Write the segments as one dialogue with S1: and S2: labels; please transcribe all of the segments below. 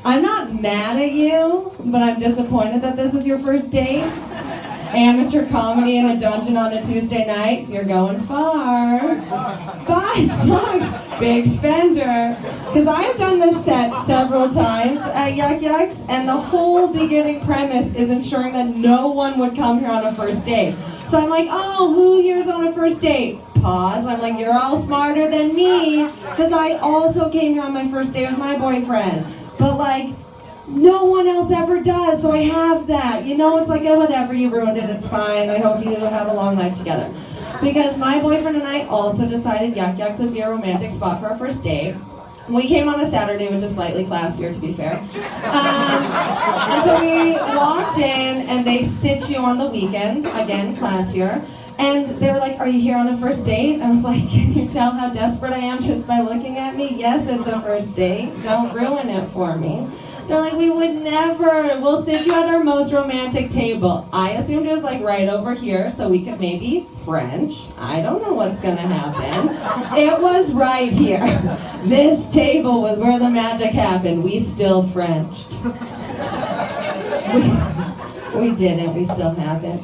S1: I'm not mad at you, but I'm disappointed that this is your first date. Amateur comedy in a dungeon on a Tuesday night, you're going far. $5, big spender. Because I have done this set several times at Yuks, and the whole beginning premise is ensuring that no one would come here on a first date. So I'm like, oh, who here's on a first date? Pause. I'm like, you're all smarter than me, because I also came here on my first date with my boyfriend. But like, no one else ever does, so I have that. You know, it's like, oh, whatever, you ruined it, it's fine. I hope you have a long life together. Because my boyfriend and I also decided Yuks would be a romantic spot for our first date. We came on a Saturday, which is slightly classier, to be fair. And so we walked in, and they sit you on the weekend, again, classier. And they were like, are you here on a first date? I was like, can you tell how desperate I am just by looking at me? Yes, it's a first date. Don't ruin it for me. They're like, we would never. We'll sit you at our most romantic table. I assumed it was like right over here, so we could maybe French. I don't know what's gonna happen. It was right here. This table was where the magic happened. We still Frenched. We didn't. We still haven't.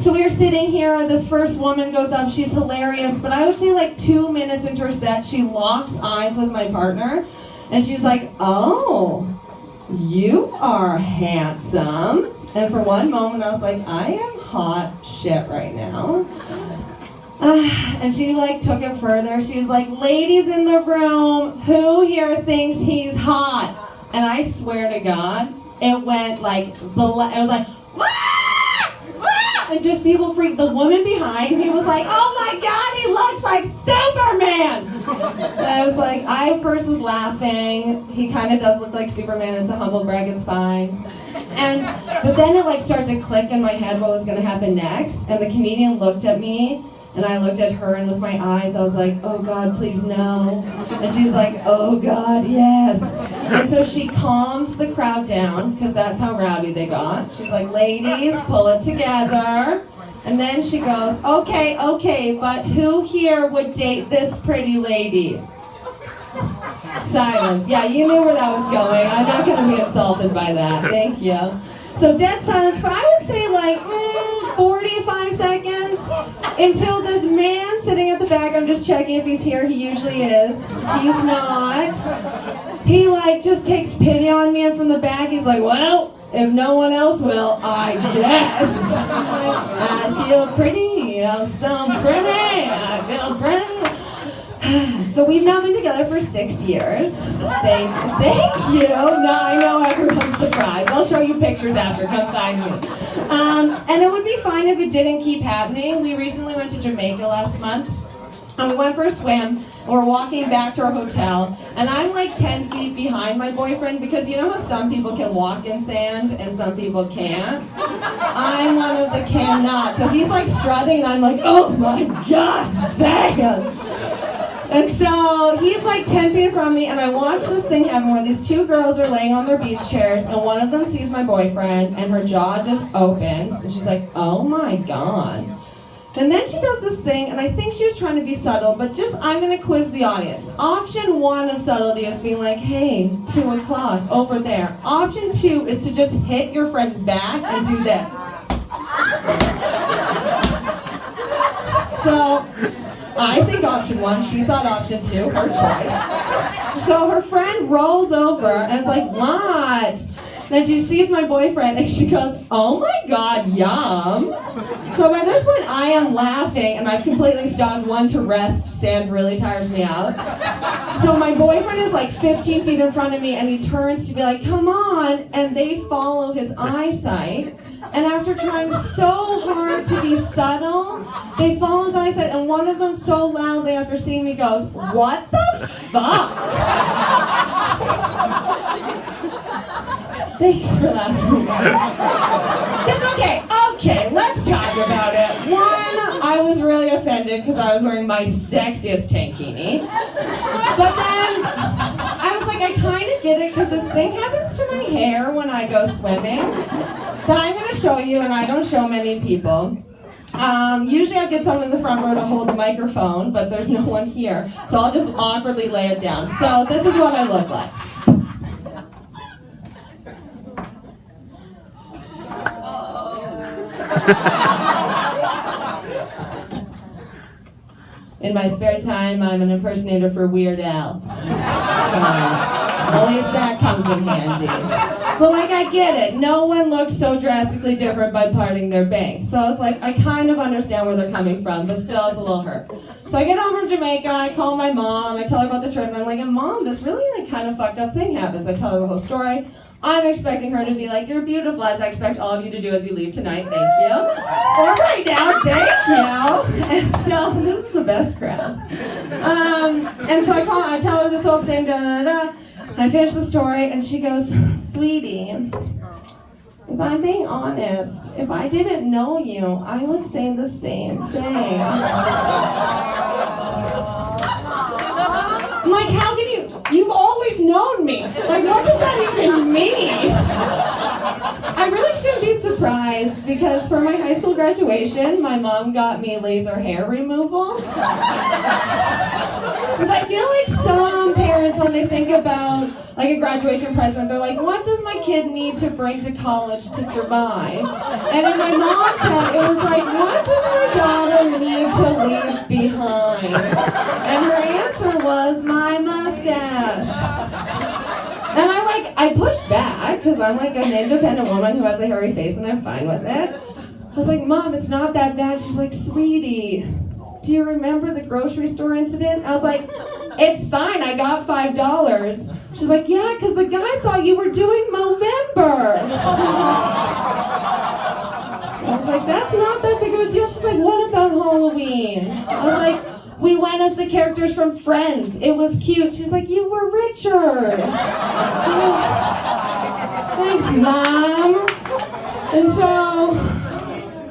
S1: So we were sitting here, this first woman goes up, she's hilarious, but I would say like 2 minutes into her set, she locks eyes with my partner, and she's like, oh, you are handsome. And for one moment I was like, I am hot shit right now. And she like took it further. She was like, ladies in the room, who here thinks he's hot? And I swear to God, it went like, it was like, wah! And just people freaked. The woman behind me was like, oh my God, he looks like Superman! And I was like, I first was laughing. He kind of does look like Superman. It's a humble brag, it's fine. But then it like started to click in my head what was going to happen next. And the comedian looked at me, and I looked at her, and with my eyes, I was like, oh God, please no. And she's like, oh God, yes. And so she calms the crowd down, because that's how rowdy they got. She's like, ladies, pull it together. And then she goes, okay, but who here would date this pretty lady? Silence. Yeah, you knew where that was going. I'm not going to be insulted by that. Thank you. So dead silence for, I would say, like 45 seconds until this man sitting at the back, I'm just checking if he's here, he usually is. He's not. He like just takes pity on me, and from the back he's like, well, if no one else will, I guess. I feel pretty, you know, so pretty, I feel pretty. So we've now been together for 6 years. Thank you. No, I know everyone's surprised. I'll show you pictures after. Come find me. And it would be fine if it didn't keep happening. We recently went to Jamaica last month. And we went for a swim, and we're walking back to our hotel, and I'm like 10 feet behind my boyfriend, because you know how some people can walk in sand and some people can't? I'm one of the cannot. So he's like strutting, and I'm like, oh my God, sand! And so he's like 10 feet from me, and I watch this thing happen where these two girls are laying on their beach chairs, and one of them sees my boyfriend, and her jaw just opens, and she's like, oh my God. And then she does this thing, and I think she was trying to be subtle, but just, I'm going to quiz the audience. Option 1 of subtlety is being like, hey, 2 o'clock, over there. Option 2 is to just hit your friend's back and do this. So, I think option 1, she thought option 2, her choice. So her friend rolls over and is like, what? Then she sees my boyfriend and she goes, oh my God, yum. So by this point I am laughing, and I've completely stopped. One, to rest, sand really tires me out. So my boyfriend is like 15 feet in front of me, and he turns to be like, come on, and they follow his eyesight. And after trying so hard to be subtle, they follow his eyesight, and one of them so loudly after seeing me goes, what the fuck? Thanks for that. It's okay, let's talk about it. One, I was really offended because I was wearing my sexiest tankini. But then, I was like, I kind of get it, because this thing happens to my hair when I go swimming. That I'm going to show you, and I don't show many people. Usually I get someone in the front row to hold the microphone, but there's no one here. So I'll just awkwardly lay it down. So this is what I look like. In my spare time, I'm an impersonator for Weird Al. At least that comes in handy. But like, I get it. No one looks so drastically different by parting their bangs. So I was like, I kind of understand where they're coming from, but still it's a little hurt. So I get home from Jamaica, I call my mom, I tell her about the trip, and I'm like, Mom, this really like kind of fucked up thing happens. I tell her the whole story. I'm expecting her to be like, you're beautiful, as I expect all of you to do as you leave tonight, thank you. Or right now, thank you. And so, this is the best crowd. And so I tell her this whole thing, da-da-da-da. I finish the story, and she goes, Sweetie, if I'm being honest, if I didn't know you, I would say the same thing. I'm like, how can you've always known me. Like, what does that even mean? I really shouldn't be surprised because for my high school graduation, my mom got me laser hair removal. Because I feel like some parents, when they think about like a graduation present, they're like, what does my kid need to bring to college to survive? And in my mom's head, it was like, what does my daughter need to leave behind? And her answer was my mustache. And I pushed back, because I'm like an independent woman who has a hairy face and I'm fine with it. I was like, Mom, it's not that bad. She's like, Sweetie, do you remember the grocery store incident? I was like, it's fine, I got $5. She's like, yeah, because the guy thought you were doing Movember. I was like, that's not that big of a deal. She's like, what about Halloween? I was like, we went as the characters from Friends. It was cute. She's like, you were Richard. Thanks, Mom. And so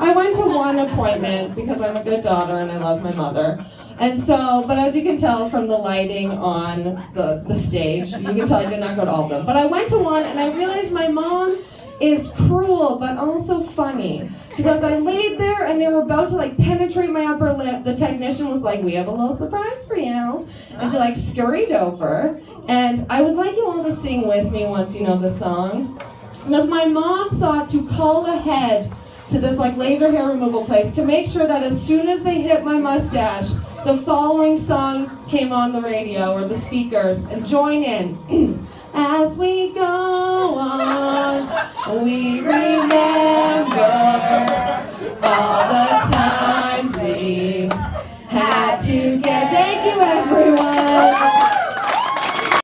S1: I went to one appointment because I'm a good daughter and I love my mother. And so, but as you can tell from the lighting on the stage, you can tell I did not go to all of them. But I went to one and I realized my mom is cruel but also funny. Because as I laid there and they were about to like penetrate my upper lip, the technician was like, we have a little surprise for you. And she like scurried over. And I would like you all to sing with me once you know the song. Because my mom thought to call ahead to this like laser hair removal place to make sure that as soon as they hit my mustache, the following song came on the radio or the speakers, and join in. As we go on, we remember all the